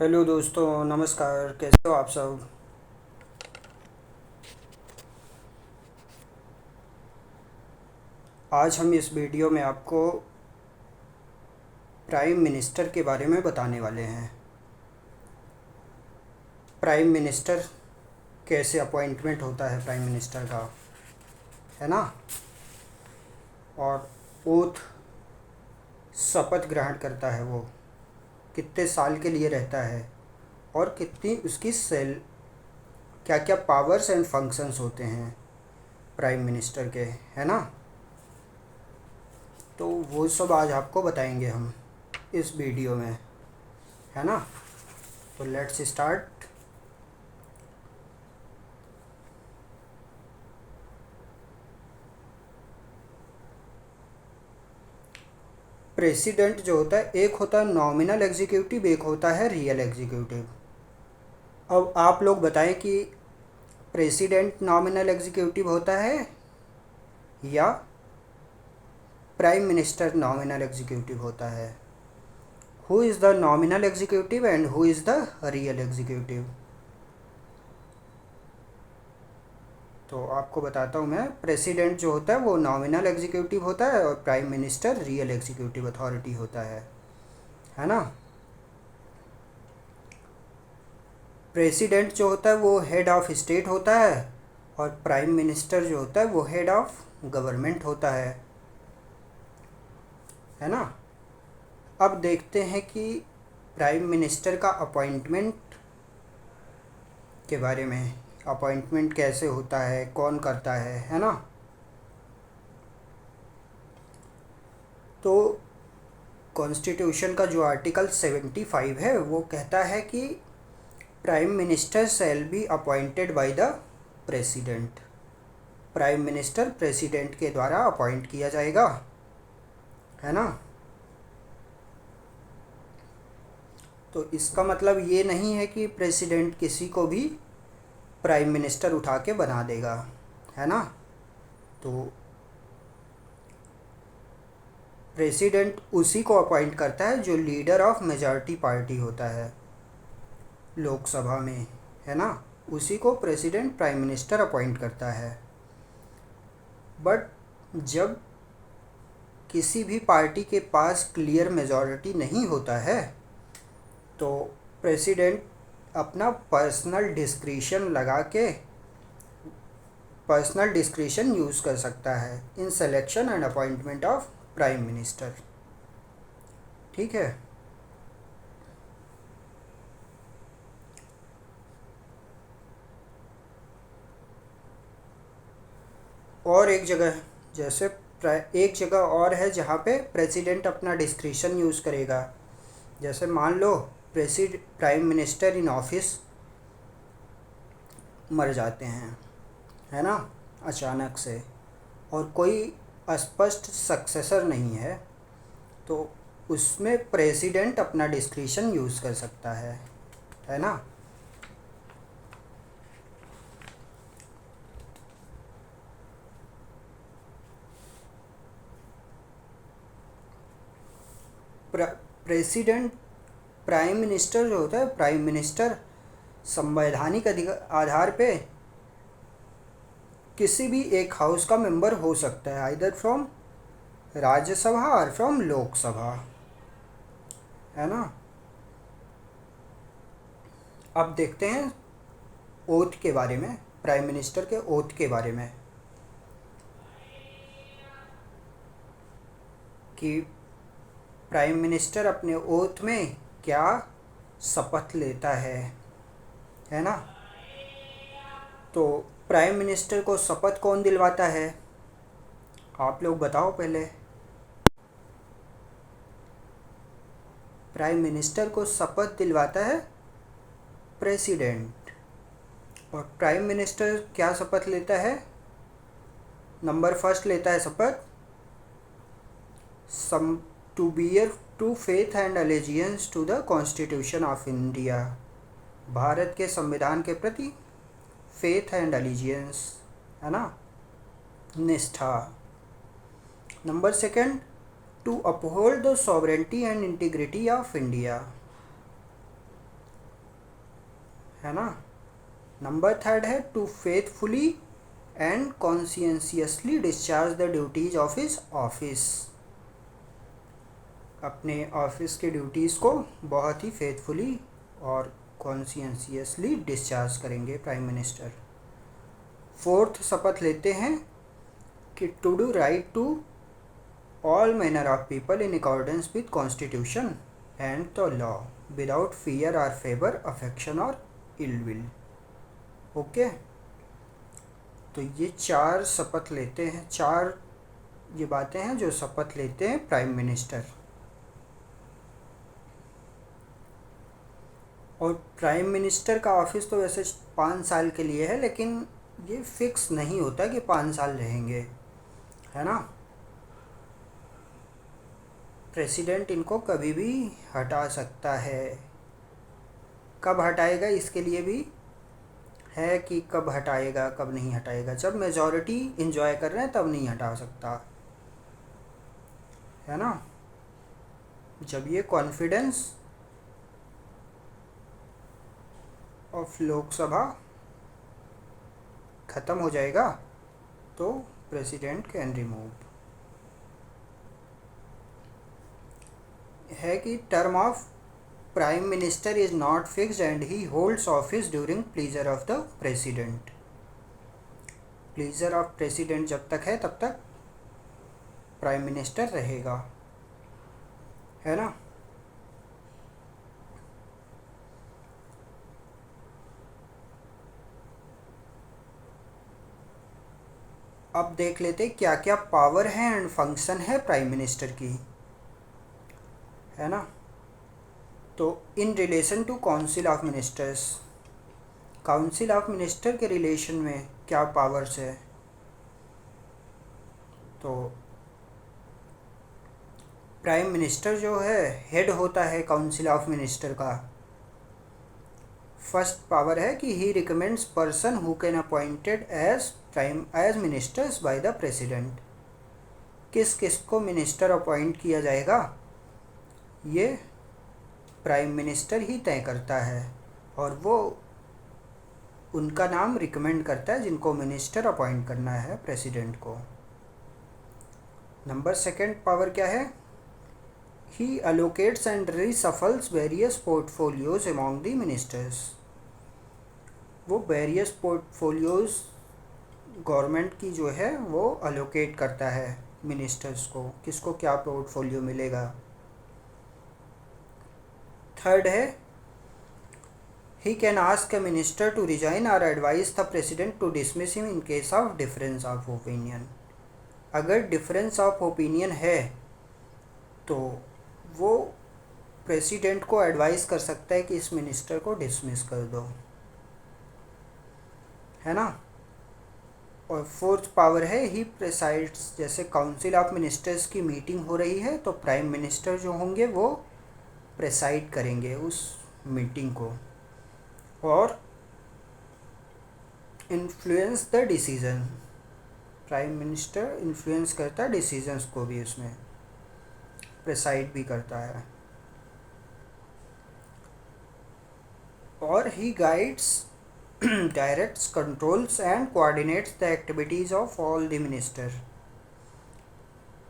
Hello दोस्तों, नमस्कार। कैसे हो आप सब? आज हम इस वीडियो में आपको प्राइम मिनिस्टर के बारे में बताने वाले हैं। प्राइम मिनिस्टर कैसे अपॉइंटमेंट होता है प्राइम मिनिस्टर का, है ना। और ओथ, शपथ ग्रहण करता है वो, कितने साल के लिए रहता है और कितनी उसकी सेल, क्या क्या पावर्स एंड फंक्शंस होते हैं प्राइम मिनिस्टर के, है ना। तो वो सब आज आपको बताएंगे हम इस वीडियो में, है ना। तो लेट्स स्टार्ट। प्रेसिडेंट जो होता है, एक होता है नॉमिनल एग्जीक्यूटिव, एक होता है रियल एग्जीक्यूटिव। अब आप लोग बताएं कि प्रेसिडेंट नॉमिनल एग्जीक्यूटिव होता है या प्राइम मिनिस्टर नॉमिनल एग्जीक्यूटिव होता है। Who is the nominal executive and who is the real executive. तो आपको बताता हूँ मैं। प्रेसिडेंट जो होता है वो नॉमिनल एग्जीक्यूटिव होता है और prime minister real executive authority होता है ना। प्रेसिडेंट जो होता है वो हेड ऑफ स्टेट होता है और प्राइम मिनिस्टर जो होता है वो हेड ऑफ गवर्नमेंट होता है ना। अब देखते हैं कि प्राइम मिनिस्टर का अपॉइंटमेंट के बारे में। अपॉइंटमेंट कैसे होता है, कौन करता है ना। तो कॉन्स्टिट्यूशन का जो आर्टिकल 75 है वो कहता है कि prime minister shall be appointed by the president. Prime minister president के द्वारा अपॉइंट किया जाएगा, है ना। तो इसका मतलब ये नहीं है कि प्रेसिडेंट किसी को भी प्राइम मिनिस्टर उठा के बना देगा, है ना। तो प्रेसिडेंट उसी को अपॉइंट करता है जो लीडर ऑफ मेजॉरिटी पार्टी होता है लोकसभा में, है ना। उसी को प्रेसिडेंट प्राइम मिनिस्टर अपॉइंट करता है। बट जब किसी भी पार्टी के पास क्लियर मेजॉरिटी नहीं होता है तो प्रेसिडेंट अपना पर्सनल डिस्क्रिशन यूज़ कर सकता है in selection and appointment of prime minister. ठीक है। और एक जगह, जैसे एक जगह और है जहाँ पे प्रेसिडेंट अपना डिस्क्रिशन यूज़ करेगा। जैसे मान लो प्राइम मिनिस्टर इन ऑफिस मर जाते हैं, है ना, अचानक से, और कोई स्पष्ट सक्सेसर नहीं है, तो उसमें प्रेसिडेंट अपना डिस्क्रिशन यूज़ कर सकता है ना। प्रेसिडेंट, प्राइम मिनिस्टर जो होता है, प्राइम मिनिस्टर संवैधानिक आधार पे किसी भी एक हाउस का मेंबर हो सकता है, आइदर फ्रॉम राज्यसभा और फ्रॉम लोकसभा, है ना। अब देखते हैं ओथ के बारे में, प्राइम मिनिस्टर के ओथ के बारे में, कि प्राइम मिनिस्टर अपने ओथ में क्या शपथ लेता है ना। तो प्राइम मिनिस्टर को शपथ कौन दिलवाता है, आप लोग बताओ पहले। प्राइम मिनिस्टर को शपथ दिलवाता है प्रेसिडेंट। और प्राइम मिनिस्टर क्या शपथ लेता है? नंबर फर्स्ट लेता है शपथ, some to bear true faith and allegiance to the constitution of India. Bharat के संविधान के प्रति फेथ एंड अलीजियंस, है ना, निष्ठा। Number second, to uphold the sovereignty and integrity of India. है ना। नंबर थर्ड है to faithfully and consciously discharge the duties of his office. अपने ऑफिस के ड्यूटीज़ को बहुत ही फेथफुली और कॉन्शियसली डिस्चार्ज करेंगे प्राइम मिनिस्टर। फोर्थ शपथ लेते हैं कि to do right to all manner of people in accordance with constitution and the law without fear और फेवर अफेक्शन और इल विल। ओके, तो ये 4 शपथ लेते हैं, 4 ये बातें हैं जो शपथ लेते हैं प्राइम मिनिस्टर। और प्राइम मिनिस्टर का ऑफिस तो वैसे 5 साल के लिए है, लेकिन ये फिक्स नहीं होता कि 5 साल रहेंगे, है ना। प्रेसिडेंट इनको कभी भी हटा सकता है। कब हटाएगा इसके लिए भी है कि कब हटाएगा कब नहीं हटाएगा। जब मेजॉरिटी इंजॉय कर रहे हैं तब नहीं हटा सकता, है ना। जब ये कॉन्फिडेंस ऑफ लोकसभा ख़त्म हो जाएगा तो प्रेसिडेंट कैन रिमूव। है कि term of prime minister is not fixed and he holds office during pleaser of the president. Pleaser of president जब तक है तब तक प्राइम मिनिस्टर रहेगा, है ना। अब देख लेते क्या क्या पावर है एंड फंक्शन है प्राइम मिनिस्टर की, है ना। तो in relation to council of ministers, council of minister के रिलेशन में क्या पावर्स है। तो प्राइम मिनिस्टर जो है हेड होता है काउंसिल ऑफ मिनिस्टर का। फर्स्ट पावर है कि he recommends person who can appointed as ministers by the president. किस किस को मिनिस्टर अपॉइंट किया जाएगा ये प्राइम मिनिस्टर ही तय करता है, और वो उनका नाम रिकमेंड करता है जिनको मिनिस्टर अपॉइंट करना है प्रेसिडेंट को। नंबर सेकंड पावर क्या है, he allocates and reshuffles various portfolios among the ministers. वो वेरियस पोर्टफोलियोज गवर्नमेंट की जो है वो अलोकेट करता है मिनिस्टर्स को, किसको क्या पोर्टफोलियो मिलेगा। थर्ड है he can ask a minister to resign और advise the president to dismiss him in case of difference of opinion. अगर डिफरेंस ऑफ ओपिनियन है तो वो प्रेसिडेंट को एडवाइस कर सकता है कि इस मिनिस्टर को डिसमिस कर दो, है ना। और फोर्थ पावर है ही प्रेसाइड्स। जैसे काउंसिल ऑफ मिनिस्टर्स की मीटिंग हो रही है तो प्राइम मिनिस्टर जो होंगे वो प्रेसाइड करेंगे उस मीटिंग को और influence the decision. Prime minister influence करता है डिसीजंस को भी, उसमें प्रेसाइड भी करता है। और he guides directs controls and coordinates the activities of all the minister.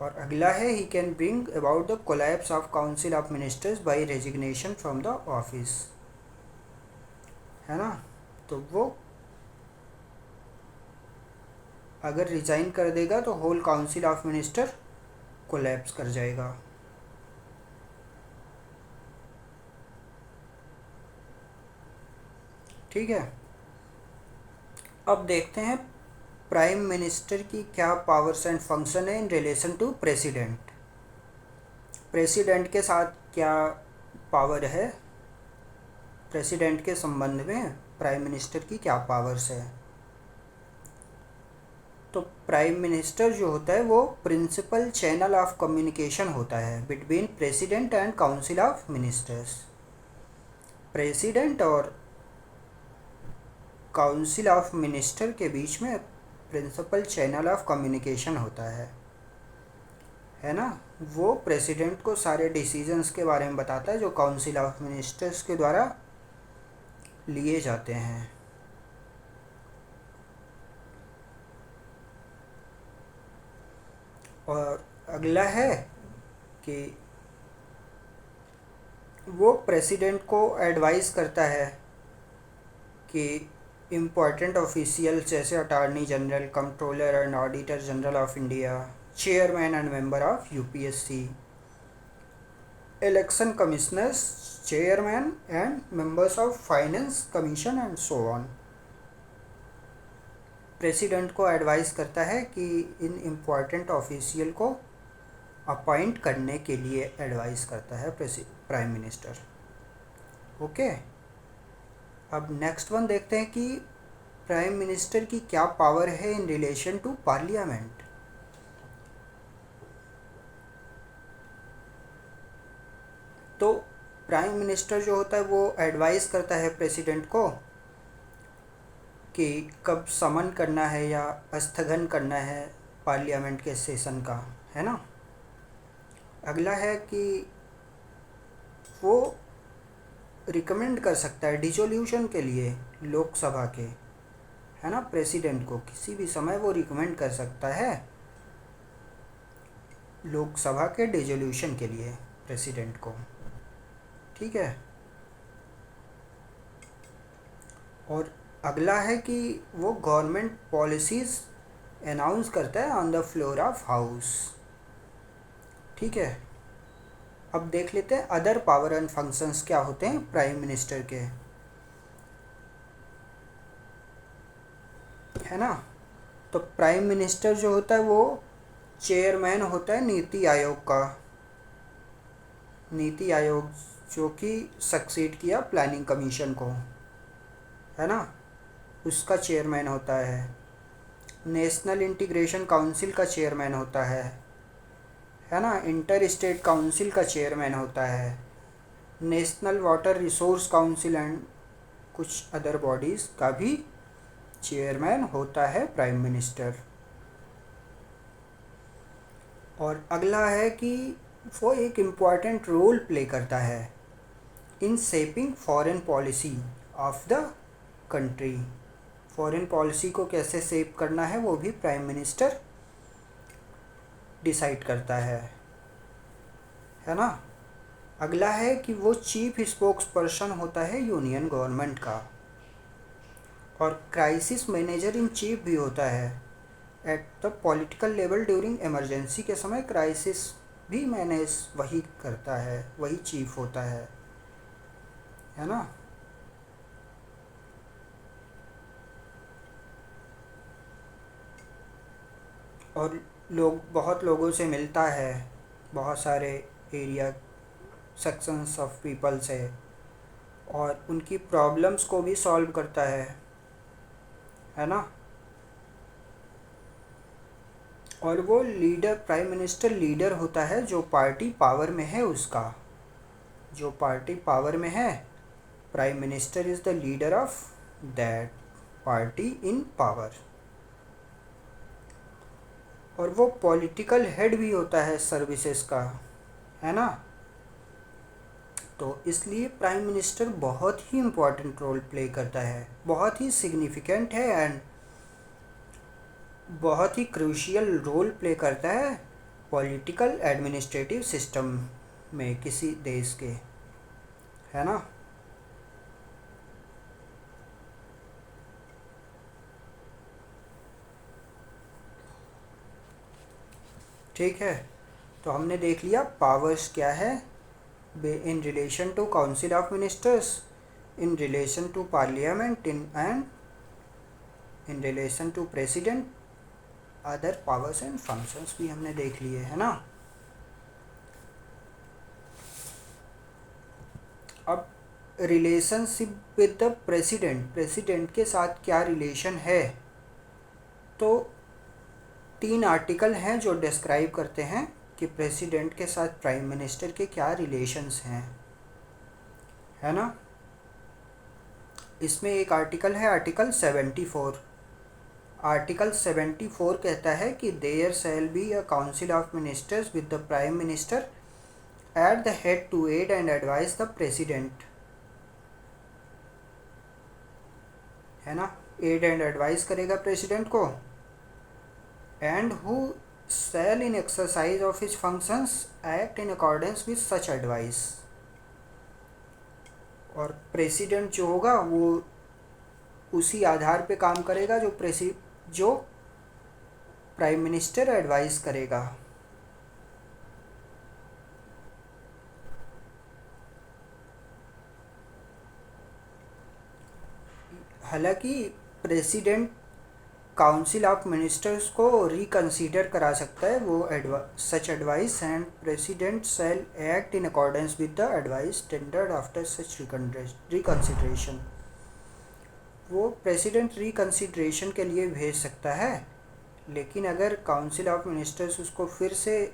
और अगला है he can bring about the collapse of council of ministers by resignation from the office, है ना। तो वो अगर रिजाइन कर देगा तो whole council of minister collapse कर जाएगा। ठीक है, अब देखते हैं प्राइम मिनिस्टर की क्या पावर्स एंड फंक्शन है in relation to president. President के साथ क्या पावर है, प्रेसिडेंट के संबंध में प्राइम मिनिस्टर की क्या पावर्स है। तो प्राइम मिनिस्टर जो होता है वो प्रिंसिपल चैनल ऑफ कम्युनिकेशन होता है between president and council of ministers. President और काउंसिल ऑफ मिनिस्टर के बीच में प्रिंसिपल चैनल ऑफ कम्युनिकेशन होता है ना। वो प्रेसिडेंट को सारे डिसीजंस के बारे में बताता है जो काउंसिल ऑफ मिनिस्टर्स के द्वारा लिए जाते हैं। और अगला है कि वो प्रेसिडेंट को एडवाइस करता है कि इम्पोर्टेंट ऑफिशियल जैसे attorney general, controller and auditor general of India, chairman and member of UPSC, election commissioners, chairman and members of finance commission and so on, president को एडवाइस करता है कि इन इम्पॉर्टेंट ऑफिशियल को appoint करने के लिए advice करता है प्राइम मिनिस्टर। ओके, अब नेक्स्ट वन देखते हैं कि प्राइम मिनिस्टर की क्या पावर है इन रिलेशन टू पार्लियामेंट। तो प्राइम मिनिस्टर जो होता है वो एडवाइस करता है प्रेसिडेंट को कि कब समन करना है या स्थगन करना है पार्लियामेंट के सेशन का, है ना। अगला है कि वो रिकमेंड कर सकता है डिसोल्यूशन के लिए लोकसभा के, है ना। प्रेसिडेंट को किसी भी समय वो रिकमेंड कर सकता है लोकसभा के डिसोल्यूशन के लिए प्रेसिडेंट को, ठीक है। और अगला है कि वो गवर्नमेंट पॉलिसीज़ अनाउंस करता है on the floor of house, ठीक है। अब देख लेते हैं अदर पावर एंड फंक्शंस क्या होते हैं प्राइम मिनिस्टर के, है ना। तो प्राइम मिनिस्टर जो होता है वो चेयरमैन होता है नीति आयोग का, नीति आयोग जो कि सक्सीड किया प्लानिंग कमीशन को, है ना, उसका चेयरमैन होता है। नेशनल इंटीग्रेशन काउंसिल का चेयरमैन होता है ना। इंटर स्टेट काउंसिल का चेयरमैन होता है। National water resource council and कुछ अदर बॉडीज़ का भी चेयरमैन होता है प्राइम मिनिस्टर। और अगला है कि वो एक इम्पॉर्टेंट रोल प्ले करता है in shaping foreign policy of the country. Foreign policy को कैसे शेप करना है वो भी प्राइम मिनिस्टर डिसाइड करता है ना। अगला है कि वो चीफ स्पोक्स पर्सन होता है यूनियन गवर्नमेंट का, और क्राइसिस मैनेजर इन चीफ भी होता है at the political level during emergency के समय क्राइसिस भी मैनेज वही करता है, वही चीफ होता है ना। और बहुत लोगों से मिलता है, बहुत सारे एरिया सेक्शंस ऑफ पीपल से, और उनकी प्रॉब्लम्स को भी सॉल्व करता है ना। और वो लीडर, प्राइम मिनिस्टर लीडर होता है जो पार्टी पावर में है उसका, जो पार्टी पावर में है prime minister is the leader of that party in power. और वो पॉलिटिकल हेड भी होता है सर्विसेज का, है ना। तो इसलिए प्राइम मिनिस्टर बहुत ही इम्पोर्टेंट रोल प्ले करता है, बहुत ही सिग्निफिकेंट है एंड बहुत ही क्रूशियल रोल प्ले करता है पॉलिटिकल एडमिनिस्ट्रेटिव सिस्टम में किसी देश के, है ना। ठीक है, तो हमने देख लिया पावर्स क्या है in relation to council of ministers, in relation to parliament, in relation to president, other powers and functions भी हमने देख लिए, है ना। अब relationship with the president, president के साथ क्या रिलेशन है, तो 3 आर्टिकल हैं जो डिस्क्राइब करते हैं कि प्रेसिडेंट के साथ प्राइम मिनिस्टर के क्या रिलेशंस हैं, है ना। इसमें एक आर्टिकल है आर्टिकल 74। आर्टिकल 74 कहता है कि there shall be a council of ministers with the prime minister at the head to aid and advise the president. है ना, एड एंड एडवाइस करेगा प्रेसिडेंट को, and who shall in exercise of his functions act in accordance with such advice. और president जो होगा वो उसी आधार पे काम करेगा जो प्राइम मिनिस्टर एडवाइस करेगा। हालांकि प्रेसिडेंट काउंसिल ऑफ मिनिस्टर्स को रिकंसीडर करा सकता है वो सच advice, and president shell act in accordance with the advice tendered after such reconsideration. वो प्रेसिडेंट रिकंसिडरेशन के लिए भेज सकता है, लेकिन अगर काउंसिल ऑफ मिनिस्टर्स उसको फिर से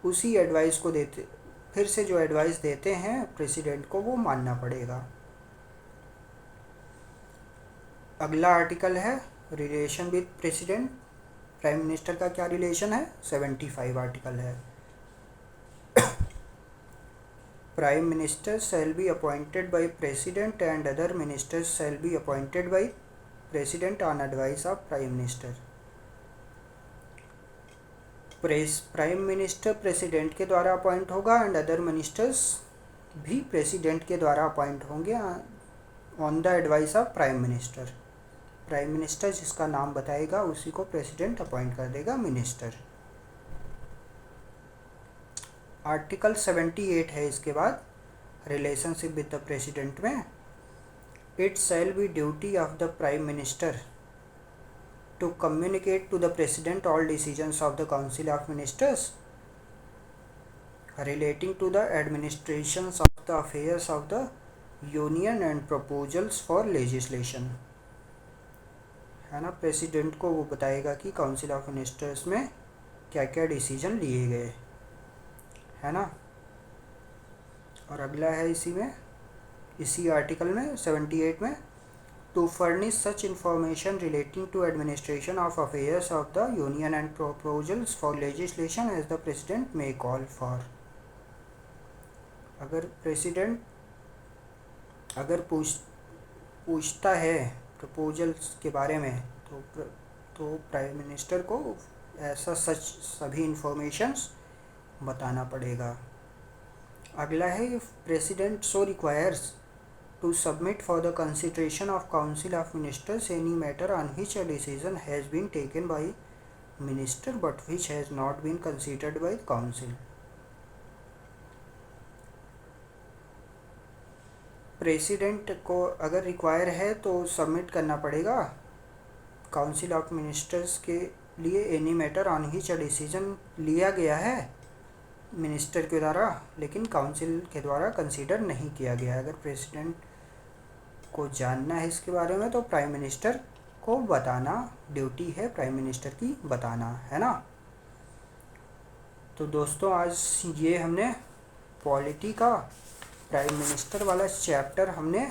उसी एडवाइस को फिर से जो एडवाइस देते हैं प्रेसिडेंट को वो मानना पड़ेगा। अगला आर्टिकल है relation with president. Prime minister का क्या रिलेशन है? 75 आर्टिकल है। Prime minister shall be appointed by president and other ministers shall be appointed by president on advice of prime minister. Prime minister president के द्वारा appoint होगा and other ministers भी president के द्वारा अपॉइंट होंगे on the advice of prime minister. Prime minister जिसका नाम बताएगा उसी को प्रेसिडेंट अपॉइंट कर देगा मिनिस्टर। आर्टिकल 78 है इसके बाद रिलेशनशिप विद द प्रेसिडेंट में। It shall be duty of the prime minister to communicate to the president all decisions of the council of ministers relating to the administrations of the affairs of the union and proposals for legislation। है ना, president को वो बताएगा कि council of ministers में क्या क्या decision लिए गए, है ना। और अगला है इसी आर्टिकल में 78 में, to furnish such information relating to administration of affairs of the union and proposals for legislation as the president may call for। अगर प्रेसिडेंट पूछता है प्रपोजल्स के बारे में तो प्राइम मिनिस्टर को ऐसा सभी इंफॉर्मेशंस बताना पड़ेगा। अगला है president so requires to submit for the consideration of council of ministers any matter on which a decision has been taken by minister but which has not been considered by council। President को अगर require है तो submit करना पड़ेगा council of ministers के लिए any matter on which a decision लिया गया है मिनिस्टर के द्वारा लेकिन काउंसिल के द्वारा कंसीडर नहीं किया गया। अगर प्रेसिडेंट को जानना है इसके बारे में तो प्राइम मिनिस्टर को बताना ड्यूटी है प्राइम मिनिस्टर की बताना, है ना। तो दोस्तों आज ये हमने पॉलिटी का प्राइम मिनिस्टर वाला चैप्टर हमने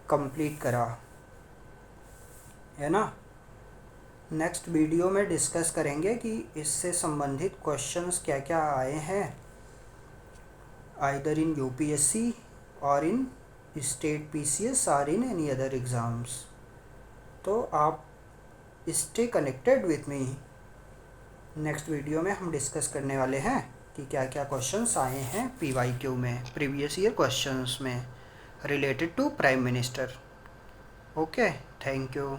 कंप्लीट करा, है ना। नेक्स्ट वीडियो में डिस्कस करेंगे कि इससे संबंधित क्वेश्चंस क्या क्या आए हैं आइदर इन यूपीएससी और इन स्टेट पीसीएस और इन एनी अदर एग्ज़ाम्स। तो आप stay connected with me. Next video में हम डिस्कस करने वाले हैं कि क्या क्या क्वेश्चंस आए हैं पीवाईक्यू में, प्रीवियस ईयर क्वेश्चंस में related to prime minister. Okay, thank you.